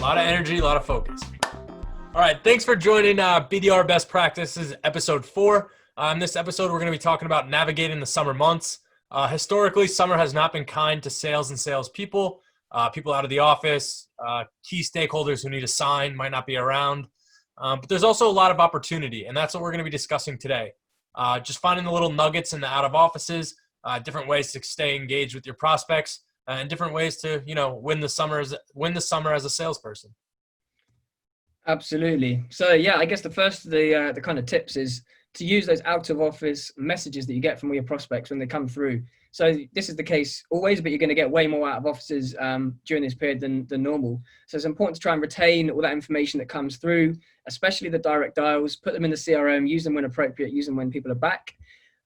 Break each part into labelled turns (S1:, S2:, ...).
S1: lot of energy, a lot of focus. All right, thanks for joining BDR Best Practices episode 4. In this episode, we're going to be talking about navigating the summer months. Historically, summer has not been kind to sales and salespeople. People out of the office, key stakeholders who need a sign might not be around. But there's also a lot of opportunity, and that's what we're going to be discussing today. Just finding the little nuggets in the out of offices, different ways to stay engaged with your prospects, and different ways to, win the summer as a salesperson.
S2: Absolutely. So yeah, I guess the first of the kind of tips is to use those out of office messages that you get from all your prospects when they come through. So this is the case always, but you're going to get way more out of offices during this period than normal. So it's important to try and retain all that information that comes through, especially the direct dials, put them in the CRM, use them when appropriate, use them when people are back.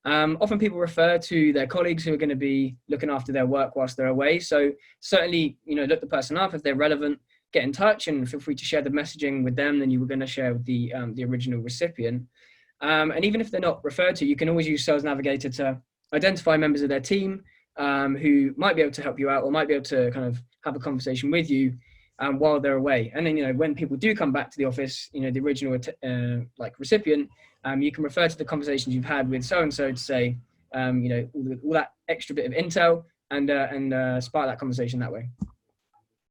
S2: Often people refer to their colleagues who are going to be looking after their work whilst they're away. So certainly, look the person up if they're relevant, get in touch and feel free to share the messaging with them than you were going to share with the original recipient. And even if they're not referred to, you can always use Sales Navigator to identify members of their team who might be able to help you out or might be able to kind of have a conversation with you while they're away. And then, when people do come back to the office, the original recipient, you can refer to the conversations you've had with so-and-so to say, all that extra bit of intel and spark that conversation that way.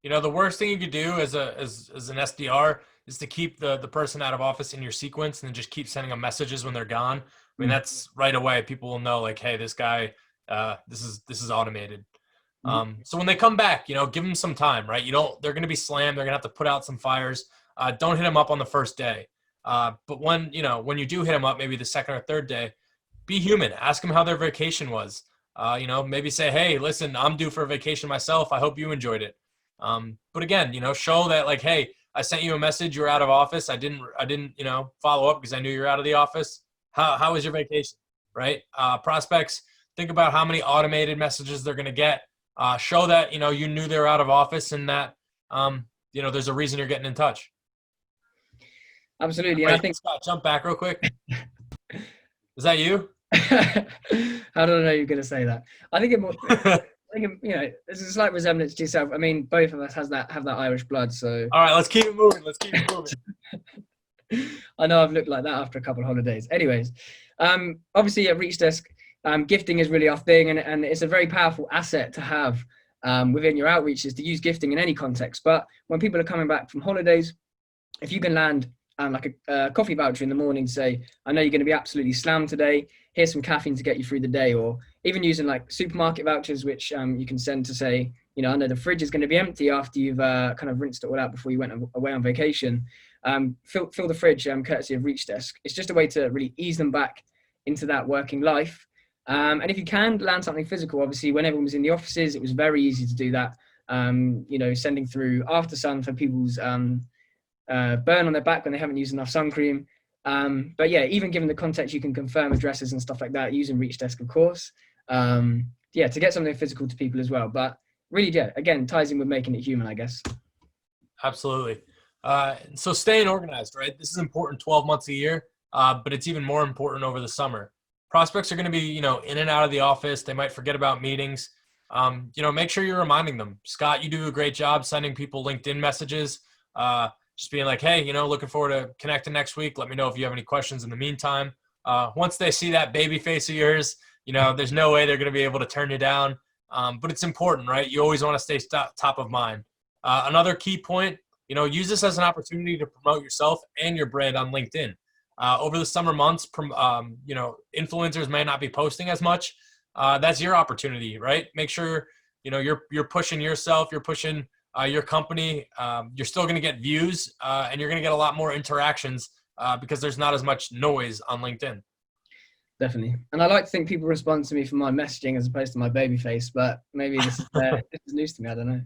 S1: The worst thing you could do as an SDR is to keep the person out of office in your sequence and then just keep sending them messages when they're gone. I mean, that's right away. People will know like, hey, this guy, this is automated. So when they come back, give them some time, right? They're going to be slammed. They're going to have to put out some fires. Don't hit them up on the first day. But when you do hit them up, maybe the second or third day, be human. Ask them how their vacation was. Maybe say, hey, listen, I'm due for a vacation myself. I hope you enjoyed it. But again, show that like, hey, I sent you a message. You're out of office. I didn't, follow up because I knew you're out of the office. How was your vacation? Right. Prospects, think about how many automated messages they're going to get. Show that, you knew they were out of office and that, there's a reason you're getting in touch.
S2: Absolutely.
S1: Wait,
S2: and I think
S1: Scott, jump back real quick. Is that you?
S2: How do I know you're going to say that? I think there's a slight resemblance to yourself. I mean, both of us have that Irish blood. So
S1: all right, let's keep it moving.
S2: I know I've looked like that after a couple of holidays. Anyways, obviously at Reach Desk, gifting is really our thing, and it's a very powerful asset to have within your outreaches to use gifting in any context. But when people are coming back from holidays, if you can land like a coffee voucher in the morning, say, I know you're going to be absolutely slammed today. Here's some caffeine to get you through the day, or even using like supermarket vouchers, which you can send to say, I know the fridge is going to be empty after you've kind of rinsed it all out before you went away on vacation. Fill the fridge courtesy of Reach Desk. It's just a way to really ease them back into that working life. And if you can land something physical, obviously when everyone was in the offices, it was very easy to do that. Sending through After Sun for people's burn on their back when they haven't used enough sun cream. But yeah, even given the context, you can confirm addresses and stuff like that using Reach Desk, of course. To get something physical to people as well. But really, again, ties in with making it human, I guess.
S1: Absolutely. So staying organized, right? This is important 12 months a year, but it's even more important over the summer. Prospects are going to be, in and out of the office. They might forget about meetings. Make sure you're reminding them. Scott, you do a great job sending people LinkedIn messages. Just being like, hey, looking forward to connecting next week. Let me know if you have any questions in the meantime. Once they see that baby face of yours, there's no way they're going to be able to turn you down. But it's important, right? You always want to stay top of mind. Another key point, use this as an opportunity to promote yourself and your brand on LinkedIn. Over the summer months, influencers may not be posting as much. That's your opportunity, right? Make sure, you're pushing yourself, you're pushing your company. You're still going to get views and you're going to get a lot more interactions because there's not as much noise on LinkedIn.
S2: Definitely. And I like to think people respond to me for my messaging as opposed to my baby face, but maybe this is news to me. I don't know.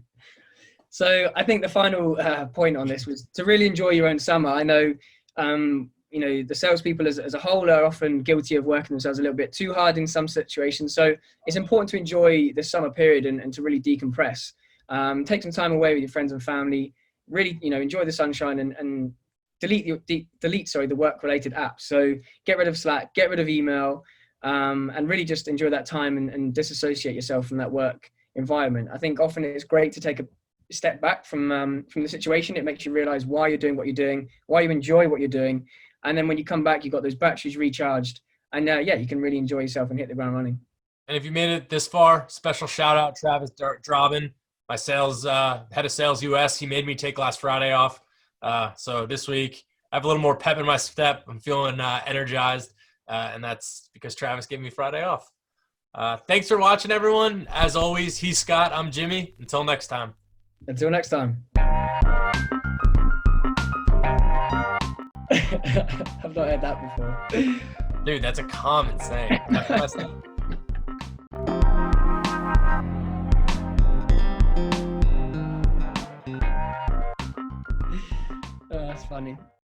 S2: So I think the final point on this was to really enjoy your own summer. I know, the salespeople as a whole are often guilty of working themselves a little bit too hard in some situations. So it's important to enjoy the summer period and to really decompress. Take some time away with your friends and family. Really, enjoy the sunshine and delete the work-related apps. So get rid of Slack, get rid of email, and really just enjoy that time and disassociate yourself from that work environment. I think often it's great to take step back from the situation. It makes you realize why you're doing what you're doing, why you enjoy what you're doing. And then when you come back, you've got those batteries recharged. And yeah, you can really enjoy yourself and hit the ground running.
S1: And if you made it this far, special shout out Travis Drobin, my head of sales US. He made me take last Friday off. So this week I have a little more pep in my step. I'm feeling energized, and that's because Travis gave me Friday off. Thanks for watching, everyone. As always, he's Scott. I'm Jimmy. Until next time.
S2: Until next time. I've not heard that before.
S1: Dude, that's a common saying.
S2: That's funny.